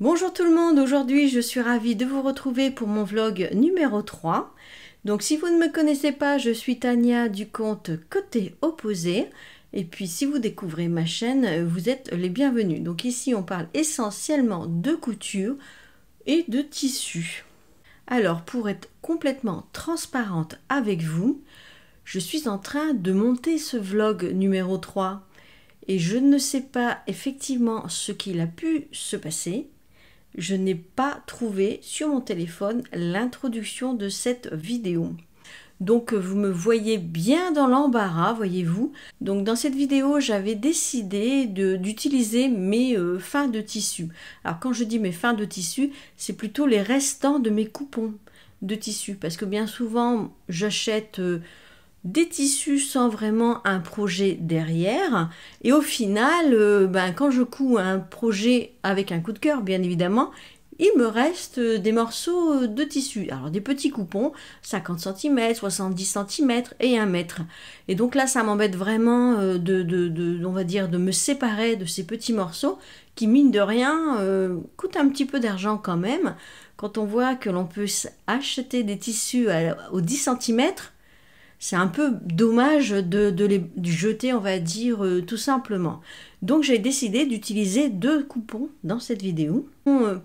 Bonjour tout le monde, aujourd'hui je suis ravie de vous retrouver pour mon vlog numéro 3. Donc si vous ne me connaissez pas, je suis Tania du compte Côté Opposé. Et puis si vous découvrez ma chaîne, vous êtes les bienvenus. Donc ici on parle essentiellement de couture et de tissu. Alors pour être complètement transparente avec vous, je suis en train de monter ce vlog numéro 3. Et je ne sais pas effectivement ce qu'il a pu se passer. Je n'ai pas trouvé sur mon téléphone l'introduction de cette vidéo. Donc vous me voyez bien dans l'embarras, voyez-vous. Donc dans cette vidéo, j'avais décidé d'utiliser mes fins de tissu. Alors quand je dis mes fins de tissu, c'est plutôt les restants de mes coupons de tissu. Parce que bien souvent, j'achète des tissus sans vraiment un projet derrière, et au final quand je couds un projet avec un coup de cœur bien évidemment, il me reste des morceaux de tissu, alors des petits coupons 50 cm, 70 cm et 1 mètre, et donc là ça m'embête vraiment on va dire de me séparer de ces petits morceaux qui mine de rien coûtent un petit peu d'argent quand même, quand on voit que l'on peut acheter des tissus aux 10 cm. C'est un peu dommage de les jeter, on va dire, tout simplement. Donc j'ai décidé d'utiliser 2 coupons dans cette vidéo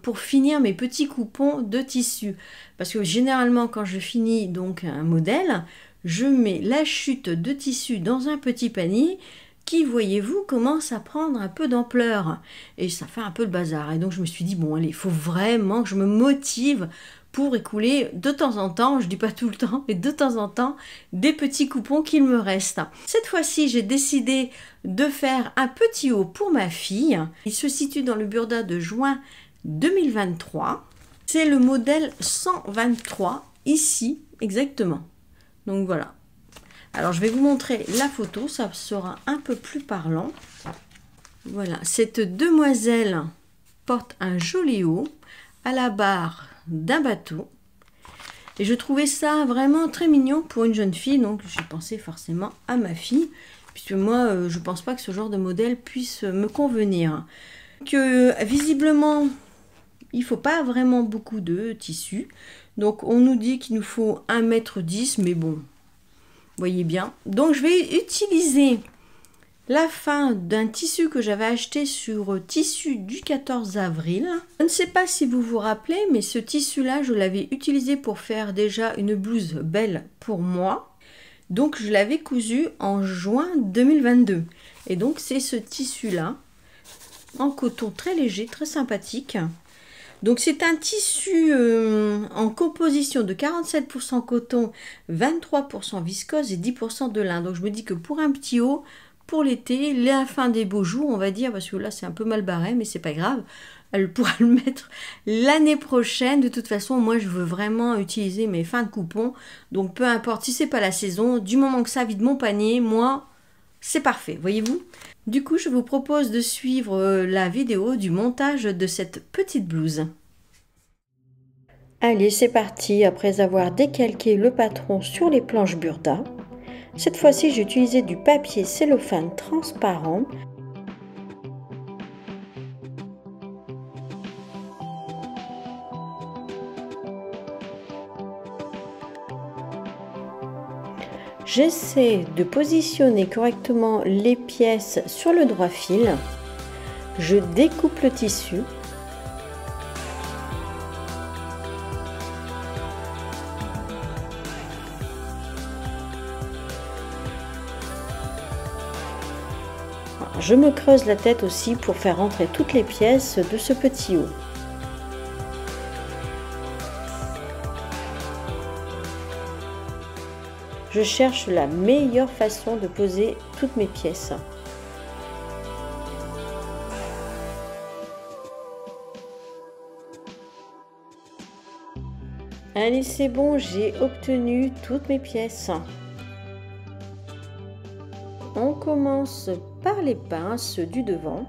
pour finir mes petits coupons de tissu. Parce que généralement, quand je finis donc un modèle, je mets la chute de tissu dans un petit panier qui, voyez-vous, commence à prendre un peu d'ampleur. Et ça fait un peu le bazar. Et donc je me suis dit, bon allez, il faut vraiment que je me motive pour écouler de temps en temps, je dis pas tout le temps, mais de temps en temps, des petits coupons qu'il me reste. Cette fois-ci, j'ai décidé de faire un petit haut pour ma fille. Il se situe dans le burda de juin 2023. C'est le modèle 123, ici, exactement. Donc voilà. Alors, je vais vous montrer la photo, ça sera un peu plus parlant. Voilà, cette demoiselle porte un joli haut à la barre d'un bateau, et je trouvais ça vraiment très mignon pour une jeune fille, donc j'ai pensé forcément à ma fille, puisque moi je pense pas que ce genre de modèle puisse me convenir. Que visiblement il faut pas vraiment beaucoup de tissu, donc on nous dit qu'il nous faut 1,10 m, mais bon, voyez bien. Donc je vais utiliser la fin d'un tissu que j'avais acheté sur Tissu du 14 avril. Je ne sais pas si vous vous rappelez, mais ce tissu-là, je l'avais utilisé pour faire déjà une blouse belle pour moi. Donc, je l'avais cousu en juin 2022. Et donc, c'est ce tissu-là, en coton très léger, très sympathique. Donc, c'est un tissu en composition de 47% coton, 23% viscose et 10% de lin. Donc, je me dis que pour un petit haut, pour l'été, la fin des beaux jours, on va dire, parce que là c'est un peu mal barré, mais c'est pas grave, elle pourra le mettre l'année prochaine. De toute façon, moi je veux vraiment utiliser mes fins de coupons, donc peu importe si c'est pas la saison, du moment que ça vide mon panier, moi c'est parfait, voyez-vous. Du coup, je vous propose de suivre la vidéo du montage de cette petite blouse. Allez, c'est parti. Après avoir décalqué le patron sur les planches burda, cette fois-ci, j'ai utilisé du papier cellophane transparent. J'essaie de positionner correctement les pièces sur le droit fil. Je découpe le tissu. Je me creuse la tête aussi pour faire rentrer toutes les pièces de ce petit haut. Je cherche la meilleure façon de poser toutes mes pièces. Allez, c'est bon, j'ai obtenu toutes mes pièces. On commence par les pinces du devant.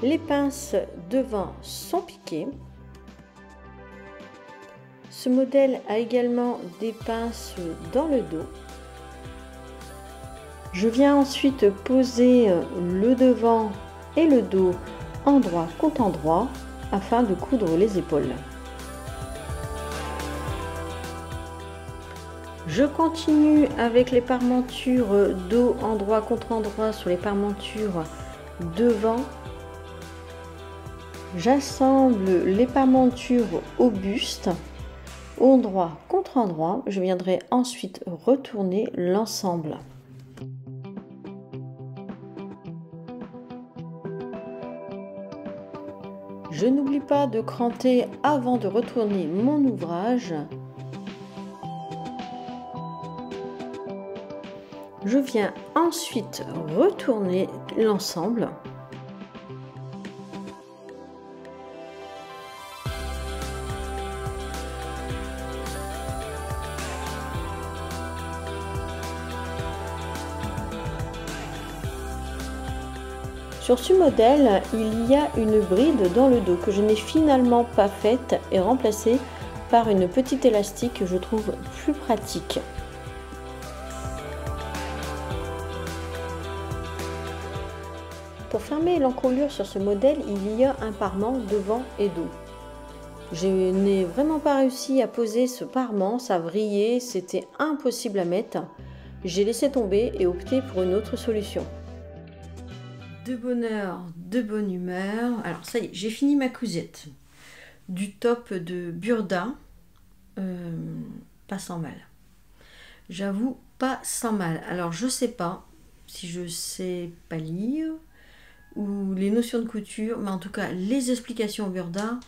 Les pinces devant sont piquées. Ce modèle a également des pinces dans le dos. Je viens ensuite poser le devant et le dos endroit contre endroit afin de coudre les épaules. Je continue avec les parmentures dos endroit contre endroit sur les parmentures devant. J'assemble les parmentures au buste, endroit contre endroit. Je viendrai ensuite retourner l'ensemble. Je n'oublie pas de cranter avant de retourner mon ouvrage. Je viens ensuite retourner l'ensemble. Sur ce modèle, il y a une bride dans le dos que je n'ai finalement pas faite et remplacée par une petite élastique que je trouve plus pratique. Pour fermer l'encolure sur ce modèle, il y a un parement devant et dos. Je n'ai vraiment pas réussi à poser ce parement, ça vrillait, c'était impossible à mettre. J'ai laissé tomber et opté pour une autre solution. De bonne heure, de bonne humeur. Alors ça y est, j'ai fini ma cousette. Du top de Burda, pas sans mal. J'avoue, pas sans mal. Alors je sais pas si je sais pas lire ou les notions de couture, mais en tout cas les explications au Burda,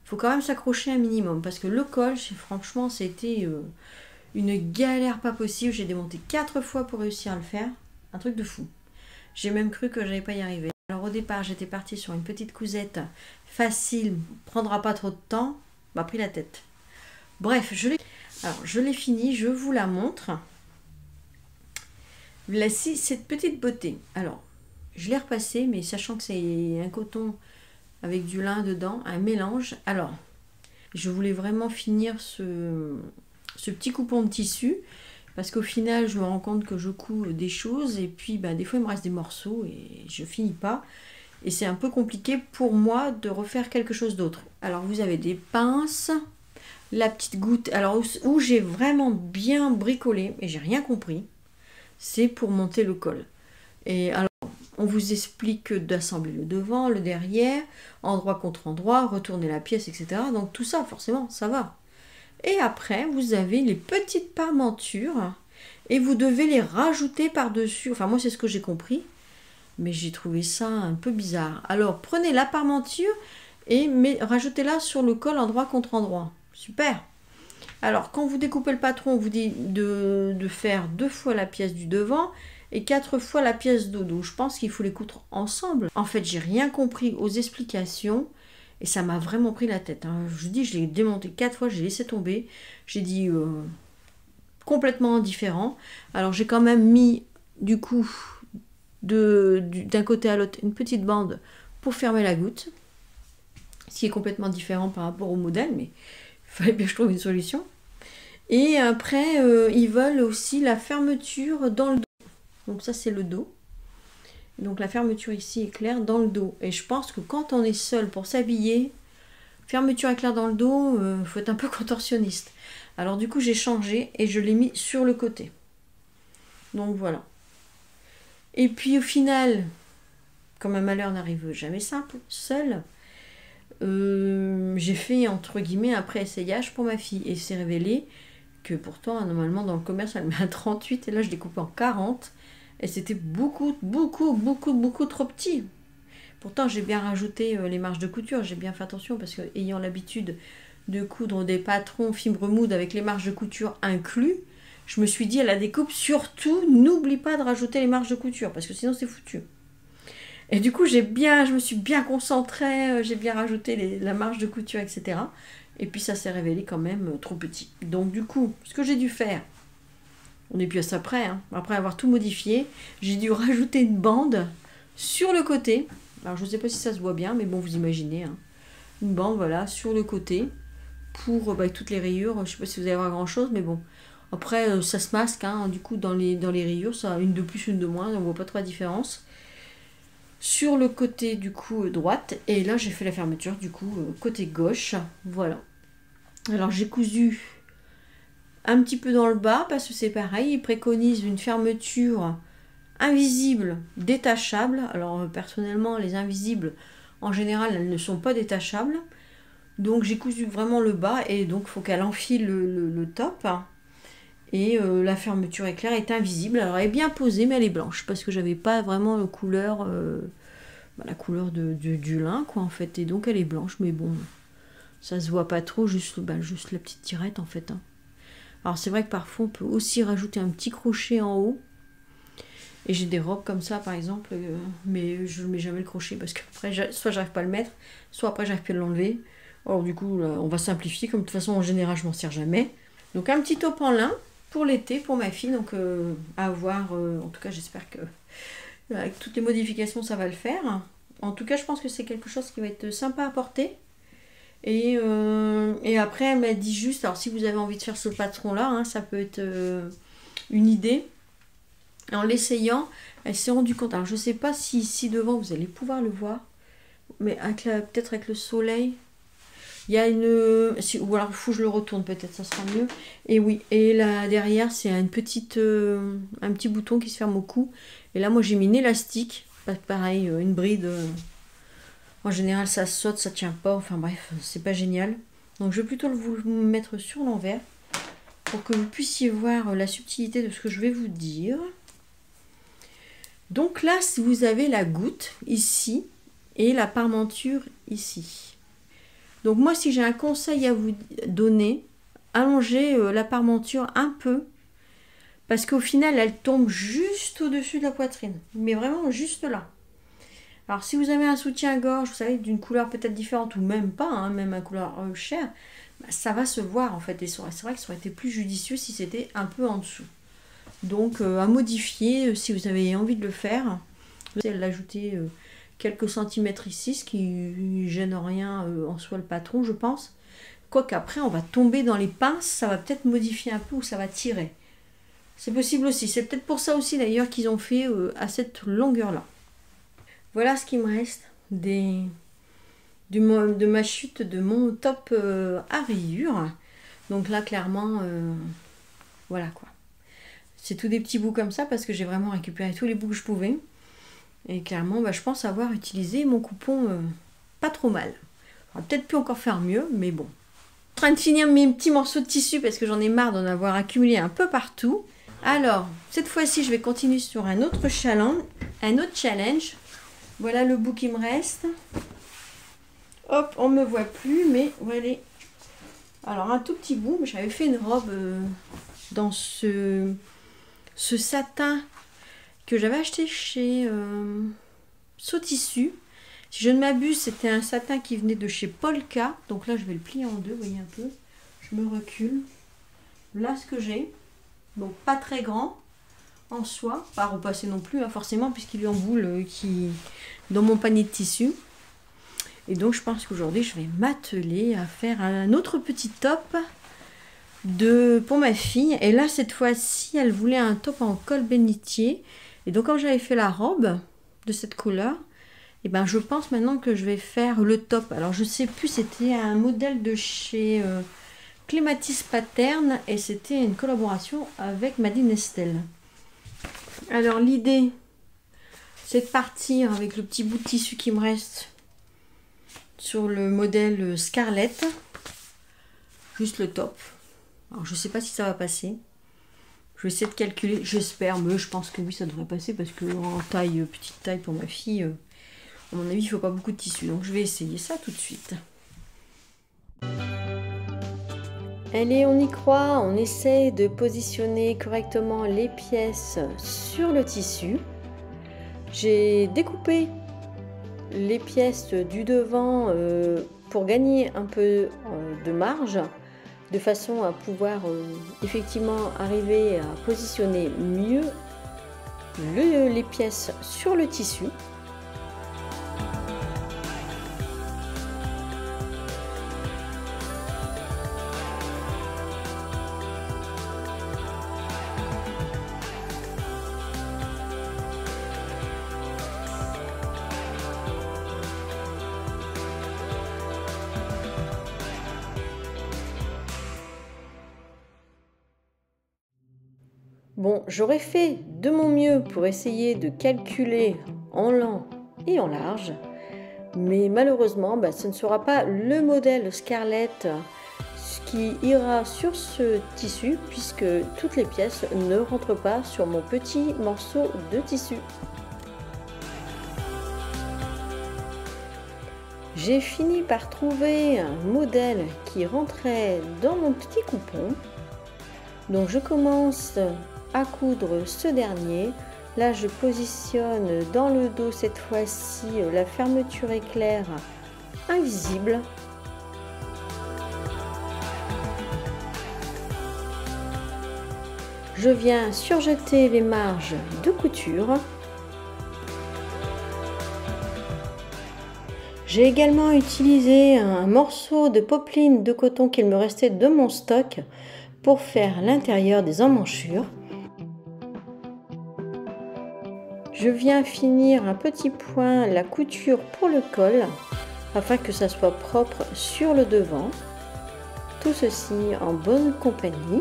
faut quand même s'accrocher un minimum parce que le col, franchement, c'était une galère pas possible. J'ai démonté 4 fois pour réussir à le faire, un truc de fou. J'ai même cru que j'allais pas y arriver. Alors au départ, j'étais partie sur une petite cousette facile, prendra pas trop de temps, m'a pris la tête. Bref, je l'ai fini, je vous la montre. Voici cette petite beauté. Alors, je l'ai repassée, mais sachant que c'est un coton avec du lin dedans, un mélange. Alors, je voulais vraiment finir ce petit coupon de tissu. Parce qu'au final, je me rends compte que je couds des choses et puis des fois, il me reste des morceaux et je finis pas. Et c'est un peu compliqué pour moi de refaire quelque chose d'autre. Alors, vous avez des pinces, la petite goutte. Alors, où j'ai vraiment bien bricolé, et j'ai rien compris, c'est pour monter le col. Et alors, on vous explique d'assembler le devant, le derrière, endroit contre endroit, retourner la pièce, etc. Donc, tout ça, forcément, ça va. Et après, vous avez les petites parmentures et vous devez les rajouter par-dessus. Enfin, moi, c'est ce que j'ai compris, mais j'ai trouvé ça un peu bizarre. Alors, prenez la parmenture et rajoutez-la sur le col endroit contre endroit. Super! Alors, quand vous découpez le patron, on vous dit de faire 2 fois la pièce du devant et 4 fois la pièce de dos. Je pense qu'il faut les coudre ensemble. En fait, j'ai rien compris aux explications. Et ça m'a vraiment pris la tête. Hein. Je vous dis, je l'ai démonté 4 fois, j'ai laissé tomber. J'ai dit complètement indifférent. Alors j'ai quand même mis du coup d'un côté à l'autre une petite bande pour fermer la goutte. Ce qui est complètement différent par rapport au modèle, mais il fallait bien que je trouve une solution. Et après, ils veulent aussi la fermeture dans le dos. Donc ça, c'est le dos. Donc la fermeture ici est claire dans le dos. Et je pense que quand on est seul pour s'habiller, fermeture éclair dans le dos, faut être un peu contorsionniste. Alors du coup j'ai changé et je l'ai mis sur le côté. Donc voilà. Et puis au final, comme un malheur n'arrive jamais simple, seul, j'ai fait entre guillemets un pré-essayage pour ma fille. Et c'est révélé que pourtant normalement dans le commerce elle met un 38 et là je l'ai coupé en 40. Et c'était beaucoup trop petit. Pourtant, j'ai bien rajouté les marges de couture. J'ai bien fait attention parce que, ayant l'habitude de coudre des patrons fibre moude avec les marges de couture inclus, je me suis dit à la découpe, surtout, n'oublie pas de rajouter les marges de couture parce que sinon, c'est foutu. Et du coup, je me suis bien concentrée. J'ai bien rajouté la marge de couture, etc. Et puis, ça s'est révélé quand même trop petit. Donc, du coup, ce que j'ai dû faire, on n'est plus à ça près, hein. Après avoir tout modifié, j'ai dû rajouter une bande sur le côté. Alors je ne sais pas si ça se voit bien, mais bon, vous imaginez. Hein. Une bande, voilà, sur le côté, pour toutes les rayures. Je ne sais pas si vous allez voir grand chose, mais bon. Après, ça se masque, hein, du coup, dans les rayures, ça a une de plus, une de moins, on voit pas trop la différence. Sur le côté, du coup, droite, et là, j'ai fait la fermeture, du coup, côté gauche, voilà. Alors, j'ai cousu un petit peu dans le bas, parce que c'est pareil, ils préconisent une fermeture invisible, détachable. Alors, personnellement, les invisibles, en général, elles ne sont pas détachables. Donc j'ai cousu vraiment le bas et donc il faut qu'elle enfile le top. Et la fermeture éclair est invisible. Alors elle est bien posée mais elle est blanche parce que j'avais pas vraiment la couleur du lin quoi en fait. Et donc elle est blanche mais bon, ça se voit pas trop, juste la petite tirette en fait. Hein. Alors c'est vrai que parfois on peut aussi rajouter un petit crochet en haut. Et j'ai des robes comme ça par exemple, mais je ne mets jamais le crochet parce que après, soit j'arrive pas à le mettre, soit après j'arrive plus à l'enlever. Alors du coup, là, on va simplifier, comme de toute façon en général je m'en sers jamais. Donc un petit top en lin pour l'été, pour ma fille, donc à voir, en tout cas j'espère que avec toutes les modifications ça va le faire. En tout cas je pense que c'est quelque chose qui va être sympa à porter. Et après elle m'a dit juste, alors si vous avez envie de faire ce patron là, hein, ça peut être une idée. En l'essayant, elle s'est rendue compte, alors je sais pas si ici devant vous allez pouvoir le voir, mais peut-être avec le soleil. Il y a une... ou alors il faut que je le retourne peut-être, ça sera mieux. Et oui, et là derrière c'est un petit bouton qui se ferme au cou. Et là moi j'ai mis une élastique, pareil, une bride. En général ça saute, ça tient pas, enfin bref, c'est pas génial. Donc je vais plutôt vous le mettre sur l'envers pour que vous puissiez voir la subtilité de ce que je vais vous dire. Donc là, si vous avez la goutte ici et la parmenture ici. Donc moi, si j'ai un conseil à vous donner, allongez la parmenture un peu, parce qu'au final, elle tombe juste au-dessus de la poitrine, mais vraiment juste là. Alors si vous avez un soutien-gorge, vous savez, d'une couleur peut-être différente, ou même pas, hein, même à couleur chair, bah, ça va se voir en fait, et c'est vrai que ça aurait été plus judicieux si c'était un peu en dessous. Donc à modifier, si vous avez envie de le faire, vous allez l'ajouter quelques centimètres ici, ce qui gêne rien en soi le patron, je pense. Quoique après, on va tomber dans les pinces, ça va peut-être modifier un peu ou ça va tirer. C'est possible aussi. C'est peut-être pour ça aussi d'ailleurs qu'ils ont fait à cette longueur-là. Voilà ce qui me reste de ma chute de mon top à rayures. Donc là, clairement, voilà quoi. C'est tous des petits bouts comme ça parce que j'ai vraiment récupéré tous les bouts que je pouvais. Et clairement, bah, je pense avoir utilisé mon coupon pas trop mal. J'aurais peut-être pu encore faire mieux, mais bon. Je suis en train de finir mes petits morceaux de tissu parce que j'en ai marre d'en avoir accumulé un peu partout. Alors, cette fois-ci, je vais continuer sur un autre challenge. Voilà le bout qui me reste. Hop, on ne me voit plus, mais voilà. Alors, un tout petit bout, mais j'avais fait une robe dans ce satin que j'avais acheté chez Sotissu. Si je ne m'abuse, c'était un satin qui venait de chez Polka. Donc là, je vais le plier en deux, vous voyez un peu. Je me recule. Là, ce que j'ai. Donc, pas très grand en soi. Pas repassé non plus, hein, forcément, puisqu'il est en boule dans mon panier de tissu. Et donc, je pense qu'aujourd'hui, je vais m'atteler à faire un autre petit top pour ma fille. Et là, cette fois-ci, elle voulait un top en col bénitier. Et donc, quand j'avais fait la robe de cette couleur, et ben, je pense maintenant que je vais faire le top. Alors, je sais plus, c'était un modèle de chez Clématis Pattern et c'était une collaboration avec Madine Estelle. Alors, l'idée, c'est de partir avec le petit bout de tissu qui me reste sur le modèle Scarlett. Juste le top. Alors, je sais pas si ça va passer. Je vais essayer de calculer, j'espère, mais je pense que oui, ça devrait passer parce que en petite taille pour ma fille, à mon avis, il ne faut pas beaucoup de tissu. Donc, je vais essayer ça tout de suite. Allez, on y croit, on essaie de positionner correctement les pièces sur le tissu. J'ai découpé les pièces du devant pour gagner un peu de marge, de façon à pouvoir effectivement arriver à positionner mieux les pièces sur le tissu. Bon, j'aurais fait de mon mieux pour essayer de calculer en lent et en large, mais malheureusement, ce ne sera pas le modèle Scarlett qui ira sur ce tissu puisque toutes les pièces ne rentrent pas sur mon petit morceau de tissu. J'ai fini par trouver un modèle qui rentrait dans mon petit coupon. Donc je commence à coudre ce dernier. Là je positionne dans le dos cette fois-ci la fermeture éclair invisible. Je viens surjeter les marges de couture. J'ai également utilisé un morceau de popeline de coton qu'il me restait de mon stock pour faire l'intérieur des emmanchures. Je viens finir un petit point la couture pour le col afin que ça soit propre sur le devant. Tout ceci en bonne compagnie.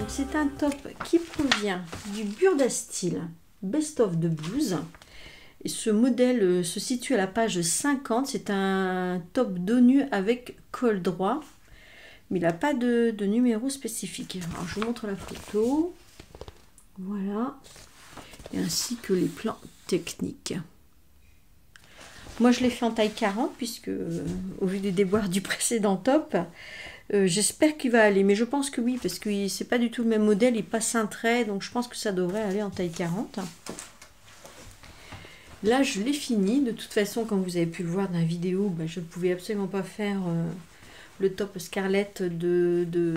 C'est un top qui provient du Burda Style Best of the Blues. Et ce modèle se situe à la page 50. C'est un top dos nu avec col droit. Mais il n'a pas de numéro spécifique. Alors, je vous montre la photo. Voilà. Et ainsi que les plans techniques. Moi, je l'ai fait en taille 40 puisque, au vu des déboires du précédent top, j'espère qu'il va aller. Mais je pense que oui, parce que c'est pas du tout le même modèle. Il passe un trait, donc je pense que ça devrait aller en taille 40. Là, je l'ai fini. De toute façon, comme vous avez pu le voir dans la vidéo, je ne pouvais absolument pas faire le top Scarlett de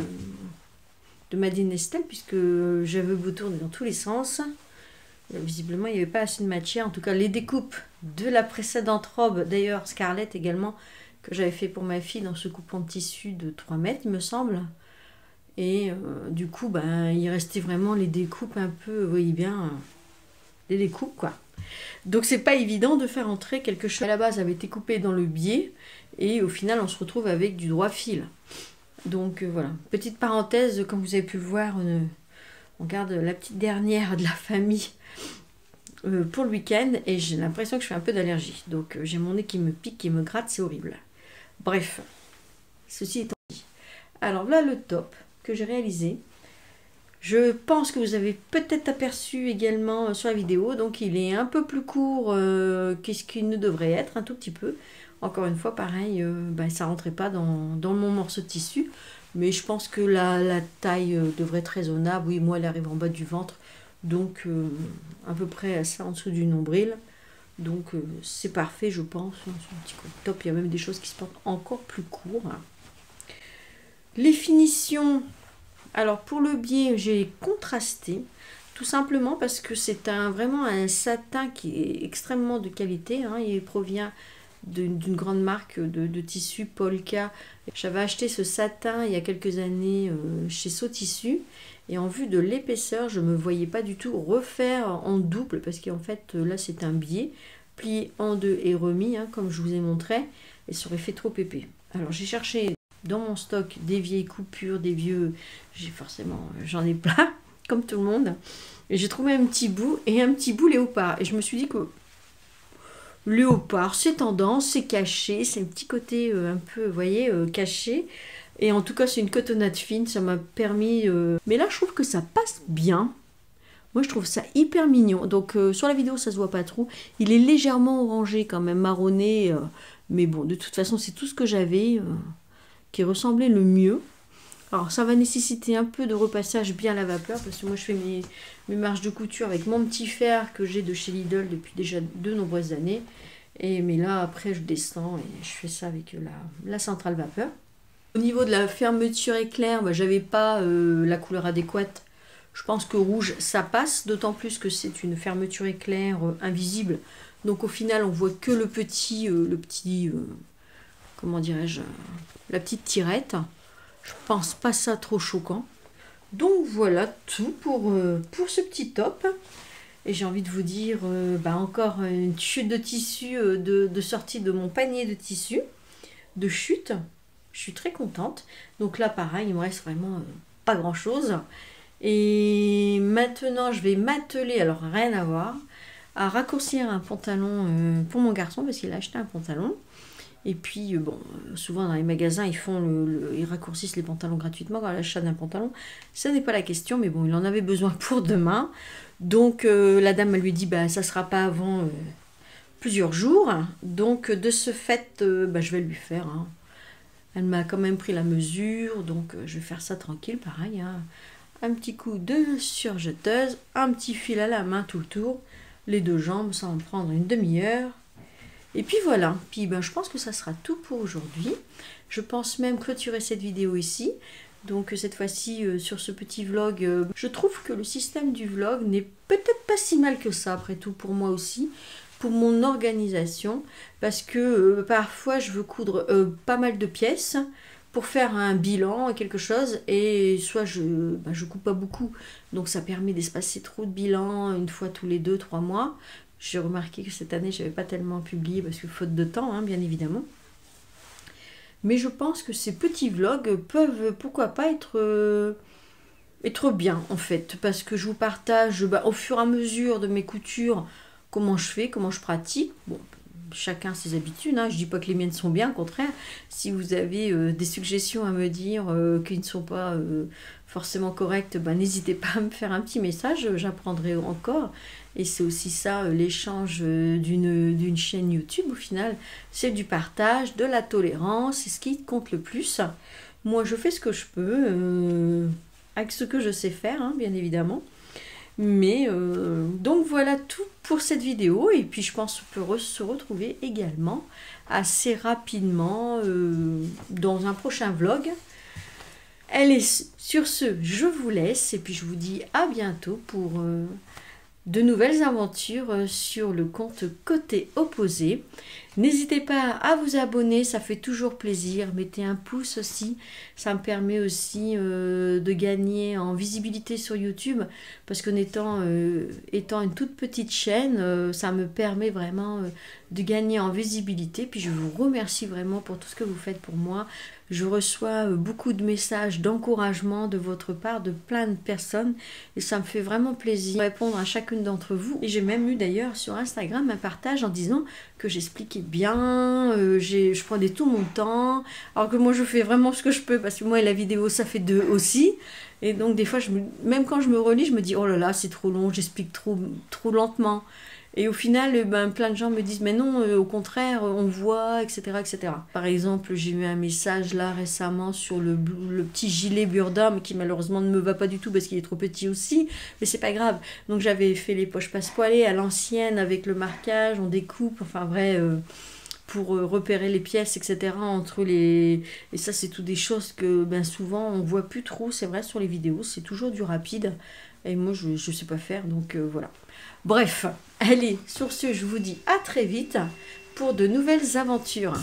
Madeleine Estelle, puisque j'avais beau tourner dans tous les sens. Visiblement, il n'y avait pas assez de matière. En tout cas, les découpes de la précédente robe, d'ailleurs Scarlett également, que j'avais fait pour ma fille dans ce coupon de tissu de 3 mètres, il me semble. Et du coup, il restait vraiment les découpes un peu, vous voyez bien, les découpes quoi. Donc c'est pas évident de faire entrer quelque chose. À la base, ça avait été coupé dans le biais et au final, on se retrouve avec du droit fil. Donc voilà, petite parenthèse, comme vous avez pu le voir, on garde la petite dernière de la famille pour le week-end et j'ai l'impression que je fais un peu d'allergie. Donc j'ai mon nez qui me pique, qui me gratte, c'est horrible. Bref, ceci étant dit. Alors là, le top que j'ai réalisé, je pense que vous avez peut-être aperçu également sur la vidéo, donc il est un peu plus court qu'est-ce qu'il ne devrait être, un tout petit peu. Encore une fois, pareil, ça rentrait pas dans mon morceau de tissu, mais je pense que la taille devrait être raisonnable. Oui, moi elle arrive en bas du ventre, donc à peu près à ça en dessous du nombril. Donc c'est parfait, je pense. C'est un petit top, il y a même des choses qui se portent encore plus court. Les finitions. Alors pour le biais, j'ai contrasté, tout simplement parce que c'est vraiment un satin qui est extrêmement de qualité. Il provient d'une grande marque de tissu Polka. J'avais acheté ce satin il y a quelques années chez Saut Tissu. Et en vue de l'épaisseur, je ne me voyais pas du tout refaire en double, parce qu'en fait là c'est un biais, plié en deux et remis, comme je vous ai montré, et ça aurait fait trop épais. Alors j'ai cherché dans mon stock des vieilles coupures, des vieux, j'en ai plein, comme tout le monde. Et j'ai trouvé un petit bout, et un petit bout léopard. Et je me suis dit que léopard, c'est tendance, c'est caché, c'est un petit côté un peu, vous voyez, caché. Et en tout cas, c'est une cotonnade fine, ça m'a permis... Mais là, je trouve que ça passe bien. Moi, je trouve ça hyper mignon. Donc, sur la vidéo, ça se voit pas trop. Il est légèrement orangé quand même, marronné. Mais bon, de toute façon, c'est tout ce que j'avais qui ressemblait le mieux. Alors, ça va nécessiter un peu de repassage bien à la vapeur, parce que moi, je fais mes marches de couture avec mon petit fer que j'ai de chez Lidl depuis déjà de nombreuses années. Mais là, après, je descends et je fais ça avec la centrale vapeur. Au niveau de la fermeture éclair, j'avais pas la couleur adéquate. Je pense que rouge, ça passe, d'autant plus que c'est une fermeture éclair invisible. Donc au final, on voit que le petit comment dirais-je, la petite tirette. Je pense pas ça trop choquant. Donc voilà tout pour ce petit top. Et j'ai envie de vous dire encore une chute de tissu de sortie de mon panier de tissu, de chute. Je suis très contente. Donc là, pareil, il me reste vraiment pas grand-chose. Et maintenant, je vais m'atteler, alors rien à voir, à raccourcir un pantalon pour mon garçon, parce qu'il a acheté un pantalon. Et puis, bon, souvent dans les magasins, ils raccourcissent les pantalons gratuitement à l'achat d'un pantalon. Ça n'est pas la question, mais bon, il en avait besoin pour demain. Donc, la dame, elle lui dit, bah, ça ne sera pas avant plusieurs jours. Donc, de ce fait, bah, je vais lui faire. Hein. Elle m'a quand même pris la mesure, donc je vais faire ça tranquille, pareil. Hein. Un petit coup de surjeteuse, un petit fil à la main tout le tour, les 2 jambes, ça va me prendre une demi-heure. Et puis voilà, puis ben, je pense que ça sera tout pour aujourd'hui. Je pense même clôturer cette vidéo ici. Donc cette fois-ci, sur ce petit vlog, je trouve que le système du vlog n'est peut-être pas si mal que ça, après tout, pour moi aussi, pour mon organisation, parce que parfois je veux coudre pas mal de pièces pour faire un bilan, quelque chose, et soit je coupe pas beaucoup, donc ça permet d'espacer trop de bilans une fois tous les 2-3 mois. J'ai remarqué que cette année, je n'avais pas tellement publié parce que faute de temps, hein, bien évidemment. Mais je pense que ces petits vlogs peuvent, pourquoi pas, être bien, en fait. Parce que je vous partage au fur et à mesure de mes coutures comment je fais, comment je pratique. Bon, chacun ses habitudes. Hein. Je ne dis pas que les miennes sont bien, au contraire. Si vous avez des suggestions à me dire qui ne sont pas forcément correctes, n'hésitez pas à me faire un petit message. J'apprendrai encore. Et c'est aussi ça, l'échange d'une chaîne YouTube, au final. C'est du partage, de la tolérance, c'est ce qui compte le plus. Moi, je fais ce que je peux, avec ce que je sais faire, hein, bien évidemment. Mais, donc voilà tout pour cette vidéo. Et puis, je pense qu'on peut se retrouver également assez rapidement dans un prochain vlog. Allez, sur ce, je vous laisse. Et puis, je vous dis à bientôt pour de nouvelles aventures sur le compte Côté Opposé. N'hésitez pas à vous abonner, ça fait toujours plaisir. Mettez un pouce aussi, ça me permet aussi de gagner en visibilité sur YouTube, parce qu'en étant une toute petite chaîne, ça me permet vraiment de gagner en visibilité. Puis je vous remercie vraiment pour tout ce que vous faites pour moi. Je reçois beaucoup de messages d'encouragement de votre part, de plein de personnes, et ça me fait vraiment plaisir de répondre à chacune d'entre vous. Et j'ai même eu d'ailleurs sur Instagram un partage en disant que j'expliquais bien, je prenais tout mon temps, alors que moi je fais vraiment ce que je peux, parce que moi la vidéo ça fait 2 aussi, et donc des fois même quand je me relis, je me dis oh là là c'est trop long, j'explique trop lentement. Et au final, plein de gens me disent, mais non, au contraire, on voit, etc., etc. Par exemple, j'ai eu un message là récemment sur le petit gilet Burda, mais qui malheureusement ne me va pas du tout parce qu'il est trop petit aussi, mais c'est pas grave. Donc j'avais fait les poches passe-poilées à l'ancienne avec le marquage, on découpe, enfin vrai, pour repérer les pièces, etc. entre les... Et ça, c'est tout des choses que souvent on voit plus trop, c'est vrai, sur les vidéos, c'est toujours du rapide. Et moi, je ne sais pas faire, donc voilà. Bref, allez, sur ce, je vous dis à très vite pour de nouvelles aventures.